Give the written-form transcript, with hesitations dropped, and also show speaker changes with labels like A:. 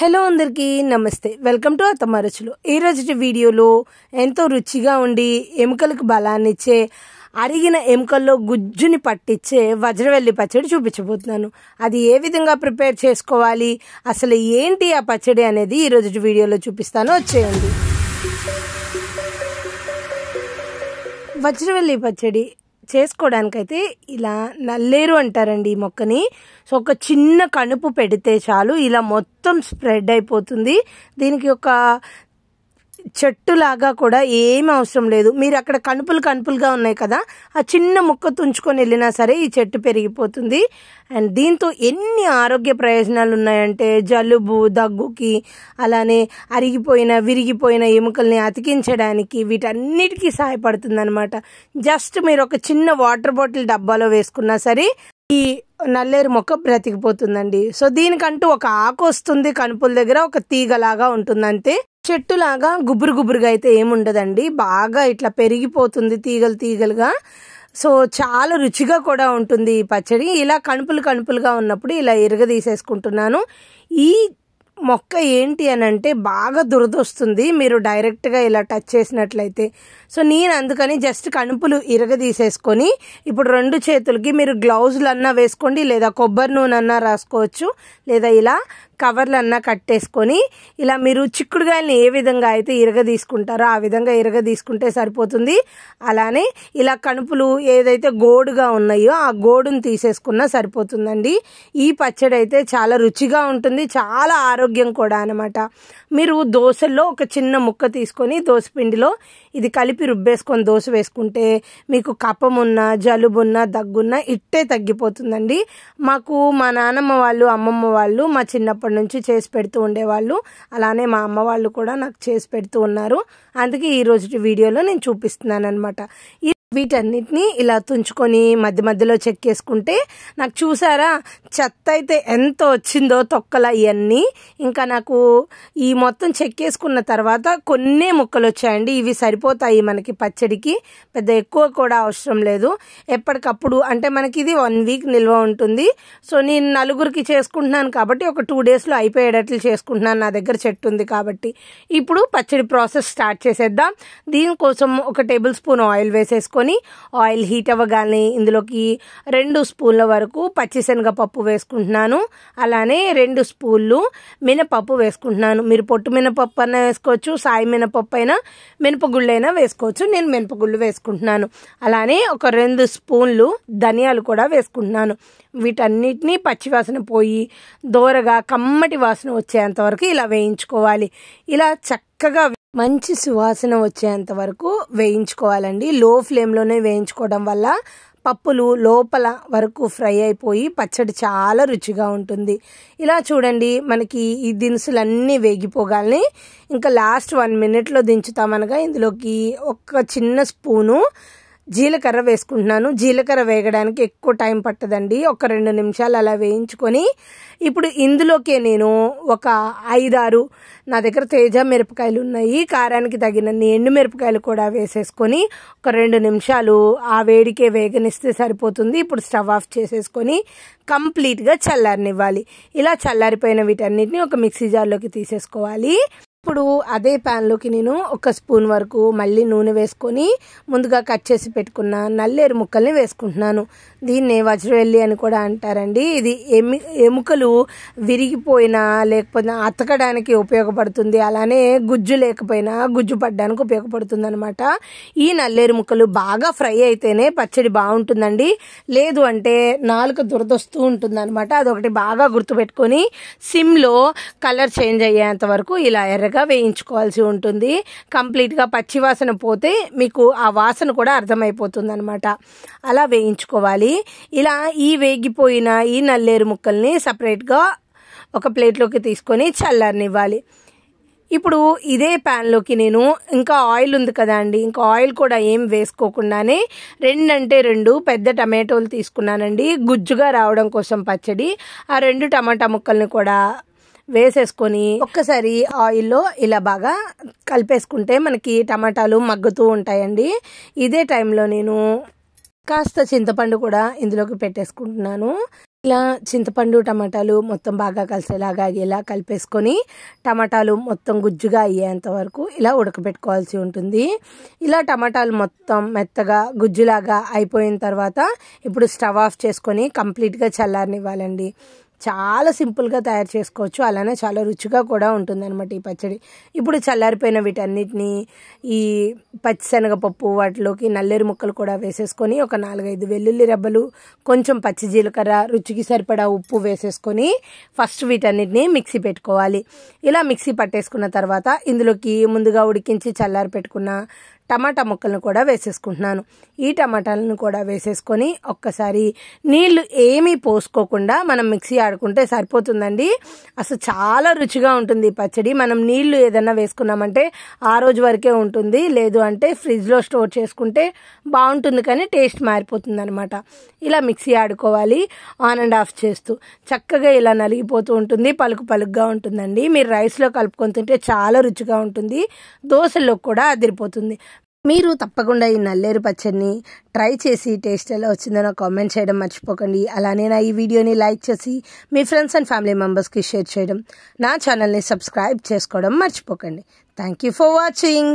A: Hello అందరికీ నమస్తే, welcome to అత్తమ్మ రుచులు. ఈ రోజు వీడియోలో ఎంతో రుచిగా ఉండి ఎముకలకు బలాన్ని ఇచ్చే, అరిగిన ఎముకల్లో గుజ్జుని పట్టించే వజ్రవల్లి పచ్చడి చూపించబోతున్నాను. అది ఏ విధంగా ప్రిపేర్ చేసుకోవాలి, అసలు ఏంటి ఆ పచ్చడి అనేది ఈ రోజు వీడియోలో చూపిస్తాను, వచ్చేయండి. వజ్రవల్లి పచ్చడి చేసుకోవడానికైతే ఇలా నల్లేరు అంటారండి ఈ మొక్కని. సో ఒక చిన్న కణుపు పెడితే చాలు, ఇలా మొత్తం స్ప్రెడ్ అయిపోతుంది. దీనికి ఒక చెట్టులాగా కూడా ఏమి అవసరం లేదు. మీరు అక్కడ కణుపులుగా ఉన్నాయి కదా, ఆ చిన్న ముక్క తుంచుకొని వెళ్ళినా సరే ఈ చెట్టు పెరిగిపోతుంది. అండ్ దీంతో ఎన్ని ఆరోగ్య ప్రయోజనాలు ఉన్నాయంటే, జలుబు దగ్గుకి, అలానే విరిగిపోయిన ఎముకల్ని అతికించడానికి, వీటన్నిటికీ సహాయపడుతుంది అనమాట. జస్ట్ మీరు ఒక చిన్న వాటర్ బాటిల్ డబ్బాలో వేసుకున్నా సరే ఈ నల్లేరు మొక్క బ్రతికిపోతుందండి. సో దీనికంటూ ఒక ఆకు వస్తుంది, కణుపుల దగ్గర ఒక తీగలాగా ఉంటుంది అంతే. చెట్టులాగా గుబురుగా అయితే ఏముండదండి, బాగా ఇట్లా పెరిగిపోతుంది తీగలుగా. సో చాలా రుచిగా కూడా ఉంటుంది ఈ పచ్చడి. ఇలా కణుపులుగా ఉన్నప్పుడు ఇలా తీసేసుకుంటున్నాను. ఈ మొక్క ఏంటి అని అంటే బాగా దురదొస్తుంది మీరు డైరెక్ట్గా ఇలా టచ్ చేసినట్లయితే. సో నేను అందుకని జస్ట్ కణుపులు తీసేసుకొని, ఇప్పుడు 2 చేతులకి మీరు గ్లౌజులు అన్నా వేసుకోండి, లేదా కొబ్బరి నూనె అన్నా రాసుకోవచ్చు, లేదా ఇలా కవర్లు అన్నా కట్టేసుకొని, ఇలా మీరు చిక్కుడుగాయలని ఏ విధంగా అయితే తీసుకుంటారో ఆ విధంగా తీసుకుంటే సరిపోతుంది. అలానే ఇలా కణుపులు ఏదైతే గోడుగా ఉన్నాయో ఆ గోడును తీసేసుకున్నా సరిపోతుందండి. ఈ పచ్చడి అయితే చాలా రుచిగా ఉంటుంది, చాలా ఆరోగ్యం కూడా అనమాట. మీరు దోశల్లో ఒక చిన్న ముక్క తీసుకొని దోశపిండిలో ఇది కలిపి రుబ్బేసుకొని దోశ వేసుకుంటే మీకు కఫమున్నా, జలుబున్నా, దగ్గున్నా ఇట్టే తగ్గిపోతుందండి. మాకు మా నానమ్మ వాళ్ళు, అమ్మమ్మ వాళ్ళు మా చిన్నప్పటి నుంచి చేసి పెడుతూ ఉండేవాళ్ళు. అలానే మా అమ్మ వాళ్ళు కూడా నాకు చేసి పెడుతూ ఉన్నారు. అందుకే ఈ రోజు వీడియోలో నేను చూపిస్తున్నాను అనమాట. వీటన్నిటిని ఇలా తుంచుకొని మధ్యలో చెక్కేసుకుంటే, నాకు చూసారా చెత్త అయితే ఎంత వచ్చిందో తొక్కల ఇవన్నీ. ఇంకా నాకు ఈ మొత్తం చెక్కేసుకున్న తర్వాత కొన్ని ముక్కలు వచ్చాయండి. ఇవి సరిపోతాయి మనకి పచ్చడికి, పెద్ద ఎక్కువ కూడా అవసరం లేదు. ఎప్పటికప్పుడు అంటే మనకి ఇది 1 వీక్ నిల్వ ఉంటుంది. సో నేను నలుగురికి చేసుకుంటున్నాను కాబట్టి ఒక 2 డేస్లో అయిపోయేటట్లు చేసుకుంటున్నాను, నా దగ్గర చెట్టు ఉంది కాబట్టి. ఇప్పుడు పచ్చడి ప్రాసెస్ స్టార్ట్ చేసేద్దాం. దీనికోసం ఒక టేబుల్ స్పూన్ ఆయిల్ వేసేసుకొని, ఆయిల్ హీట్ అవ్వగానే ఇందులోకి 2 స్పూన్ల వరకు పచ్చిశనగపప్పు వేసుకుంటున్నాను. అలానే 2 స్పూన్లు మినపప్పు వేసుకుంటున్నాను. మీరు పొట్టు మినపప్పు అయినా వేసుకోవచ్చు, సాయి మినపప్పు అయినా, మినపగుళ్ళైనా వేసుకోవచ్చు. నేను మినపగుళ్ళు వేసుకుంటున్నాను. అలానే ఒక 2 స్పూన్లు ధనియాలు కూడా వేసుకుంటున్నాను. వీటన్నిటిని పచ్చివాసన పోయి దోరగా కమ్మటి వాసన వచ్చేంత వరకు ఇలా వేయించుకోవాలి. ఇలా చక్కగా మంచి సువాసన వచ్చేంత వరకు వేయించుకోవాలండి. లో ఫ్లేమ్లోనే వేయించుకోవడం వల్ల పప్పులు లోపల వరకు ఫ్రై అయిపోయి పచ్చడి చాలా రుచిగా ఉంటుంది. ఇలా చూడండి, మనకి ఈ దినుసులన్నీ వేగిపోగాలని ఇంకా లాస్ట్ 1 మినిట్లో దించుతామనగా ఇందులోకి ఒక చిన్న స్పూను జీలకర్ర వేసుకుంటున్నాను. జీలకర్ర వేగడానికి ఎక్కువ టైం పట్టదండి, ఒక 2 నిమిషాలు అలా వేయించుకొని, ఇప్పుడు ఇందులోకే నేను ఒక 5-6 నా దగ్గర తేజ మిరపకాయలు ఉన్నాయి, కారానికి తగినన్ని ఎండుమిరపకాయలు కూడా వేసేసుకొని ఒక 2 నిమిషాలు ఆ వేడికే వేగనిస్తే సరిపోతుంది. ఇప్పుడు స్టవ్ ఆఫ్ చేసేసుకొని కంప్లీట్గా చల్లారనివ్వాలి. ఇలా చల్లారిపోయిన వీటన్నిటిని ఒక మిక్సీ జార్లోకి తీసేసుకోవాలి. ఇప్పుడు అదే ప్యాన్లోకి నేను 1 స్పూన్ వరకు మళ్ళీ నూనె వేసుకొని ముందుగా కట్ చేసి పెట్టుకున్న నల్లేరు ముక్కల్ని వేసుకుంటున్నాను. దీన్నే వజ్రవల్లి అని కూడా అంటారండి. ఇది ఎముకలు విరిగిపోయినా లేకపోతే అతకడానికి ఉపయోగపడుతుంది, అలానే గుజ్జు లేకపోయినా గుజ్జు పడడానికి ఉపయోగపడుతుంది అనమాట. ఈ నల్లేరు ముక్కలు బాగా ఫ్రై అయితేనే పచ్చడి బాగుంటుందండి, లేదు అంటే నాలుక దురదొస్తూ ఉంటుంది అనమాట. అదొకటి బాగా గుర్తుపెట్టుకొని సిమ్లో కలర్ చేంజ్ అయ్యేంత వరకు ఇలా వేయించుకోవాల్సి ఉంటుంది. కంప్లీట్గా పచ్చివాసన పోతే మీకు ఆ వాసన కూడా అర్థమైపోతుంది అనమాట. అలా వేయించుకోవాలి. ఇలా ఈ వేగిపోయిన ఈ నల్లేరు ముక్కల్ని సపరేట్గా ఒక ప్లేట్లోకి తీసుకొని చల్లారనివ్వాలి. ఇప్పుడు ఇదే ప్యాన్లోకి నేను ఇంకా ఆయిల్ ఉంది కదా అండి, ఇంకా ఆయిల్ కూడా ఏం వేసుకోకుండానే 2 పెద్ద టమాటోలు తీసుకున్నానండి, గుజ్జుగా రావడం కోసం పచ్చడి. ఆ 2 టమాటా ముక్కల్ని కూడా వేసేసుకొని ఒక్కసారి ఆయిల్లో ఇలా బాగా కలిపేసుకుంటే మనకి టమాటాలు మగ్గుతూ ఉంటాయండి. ఇదే టైంలో నేను కాస్త చింతపండు కూడా ఇందులోకి పెట్టేసుకుంటున్నాను. ఇలా చింతపండు టమాటాలు మొత్తం బాగా కలిసేలాగా ఇలా కలిపేసుకొని టమాటాలు మొత్తం గుజ్జుగా అయ్యేంత వరకు ఇలా ఉడకబెట్టుకోవాల్సి ఉంటుంది. ఇలా టమాటాలు మొత్తం మెత్తగా గుజ్జులాగా అయిపోయిన తర్వాత ఇప్పుడు స్టవ్ ఆఫ్ చేసుకొని కంప్లీట్గా చల్లారనివ్వాలండి. చాలా సింపుల్గా తయారు చేసుకోవచ్చు, అలానే చాలా రుచిగా కూడా ఉంటుందన్నమాట ఈ పచ్చడి. ఇప్పుడు చల్లారిపోయిన వీటన్నిటిని ఈ పచ్చిశనగపప్పు వాటిలోకి నల్లేరు ముక్కలు కూడా వేసేసుకొని ఒక 4-5 వెల్లుల్లి రెబ్బలు, కొంచెం పచ్చి జీలకర్ర, రుచికి సరిపడా ఉప్పు వేసేసుకొని ఫస్ట్ వీటన్నిటిని మిక్సీ పెట్టుకోవాలి. ఇలా మిక్సీ పట్టేసుకున్న తర్వాత ఇందులోకి ముందుగా ఉడికించి చల్లారి పెట్టుకున్న టమాటా ముక్కలను కూడా వేసేసుకుంటున్నాను. ఈ టమాటాలను కూడా వేసేసుకొని ఒక్కసారి నీళ్లు ఏమీ పోసుకోకుండా మనం మిక్సీ ఆడుకుంటే సరిపోతుందండి. అసలు చాలా రుచిగా ఉంటుంది ఈ పచ్చడి. మనం నీళ్లు ఏదైనా వేసుకున్నామంటే ఆ రోజు వరకే ఉంటుంది, లేదు అంటే ఫ్రిడ్జ్లో స్టోర్ చేసుకుంటే బాగుంటుంది, కానీ టేస్ట్ మారిపోతుంది అనమాట. ఇలా మిక్సీ ఆడుకోవాలి ఆన్ అండ్ ఆఫ్ చేస్తూ. చక్కగా ఇలా నలిగిపోతూ ఉంటుంది, పలుకు పలుకుగా ఉంటుందండి. మీరు రైస్లో కలుపుకొని తింటే చాలా రుచిగా ఉంటుంది, దోశల్లో కూడా అదిరిపోతుంది. మీరు తప్పకుండా ఈ నల్లేరు పచ్చడిని ట్రై చేసి టేస్ట్ ఎలా వచ్చిందో నాకు కామెంట్ చేయడం మర్చిపోకండి. అలానే నా ఈ వీడియోని లైక్ చేసి మీ ఫ్రెండ్స్ అండ్ ఫ్యామిలీ మెంబర్స్కి షేర్ చేయడం, నా ఛానల్ని సబ్స్క్రైబ్ చేసుకోవడం మర్చిపోకండి. Thank you for watching.